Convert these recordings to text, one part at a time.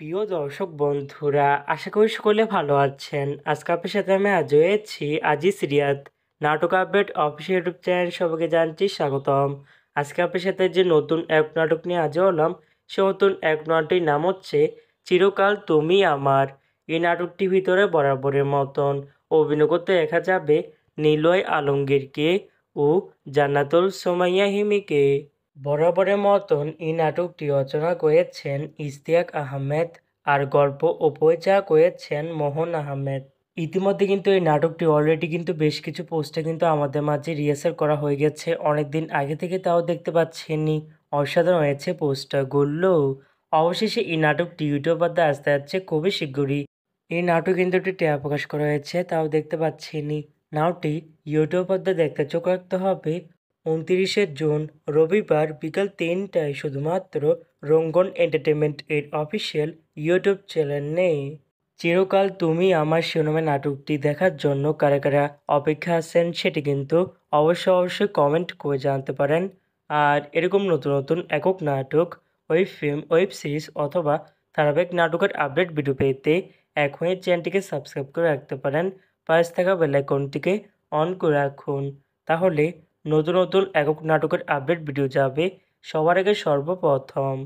প্রিয় দর্শক বন্ধুরা, আশা করি সকলে ভালো আছেন। আজকে আপনার সাথে আমি আজ হয়েছি আজিজ রিয়াদ নাটক আপডেট অফিসিয়াল ইউটিউব চ্যানেল সবাইকে জানছি স্বাগতম। আজকে আপনার সাথে যে নতুন এক নাটক নিয়ে আজ হলাম, সে নতুন এক নাটকটির নাম হচ্ছে চিরকাল তুমি আমার। এই নাটকটির ভিতরে বরাবরের মতন অভিনয় করতে দেখা যাবে নিলয় আলমগীরকে ও জান্নাতুল সুমাইয়া হিমিকে। বরাবরের মতন এই নাটকটি রচনা করেছেন ইশতিয়াক আহমেদ আর গল্প ও পরিচালনা করেছেন মোহন আহমেদ। ইতিমধ্যে কিন্তু এই নাটকটি অলরেডি কিন্তু বেশ কিছু পোস্টে কিন্তু আমাদের মাঝে রিহার্সাল করা হয়ে গেছে অনেক দিন আগে থেকে, তাও দেখতে পাচ্ছেনই। অসাধারণ হয়েছে পোস্টারগুলো। অবশেষে এই নাটকটি ইউটিউব পর্দায় আসতে যাচ্ছে খুবই শীঘ্রই। এই নাটক কিন্তু একটি ট্রেলার প্রকাশ করা হয়েছে, তাও দেখতে পাচ্ছেনই। নাটকটি ইউটিউব পর্দায় দেখতে চোখ রাখতে হবে 29শে জুন রবিবার বিকাল 3টায় শুধুমাত্র রঙ্গন এন্টারটেনমেন্ট এর অফিসিয়াল ইউটিউব চ্যানেলে। চিরকাল তুমি আমার শিরোনামে নাটকটি দেখার জন্য কারা কারা অপেক্ষা আছেন সেটি কিন্তু অবশ্যই কমেন্ট করে জানাতে পারেন। আর এরকম নতুন নতুন একক নাটক, ওয়েব ফিল্ম, ওয়েব সিরিজ অথবা ধারাবাহিক নাটকের আপডেট ভিডিও পেতে এখনই চ্যানেলটিকে সাবস্ক্রাইব করে রাখতে পারেন। পাশে থাকা বেল আইকনটিকে অন করে রাখুন, তাহলে নতুন নতুন একক নাটকের আপডেট ভিডিও যাবে সবার আগে সর্বপ্রথম।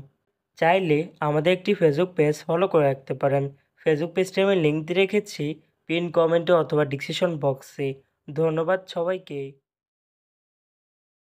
চাইলে আমাদের একটি ফেসবুক পেজ ফলো করে রাখতে পারেন। ফেসবুক পেজটি আমি লিঙ্ক দিয়ে রেখেছি পিন কমেন্টে অথবা ডিসক্রিপশন বক্সে। ধন্যবাদ সবাইকে।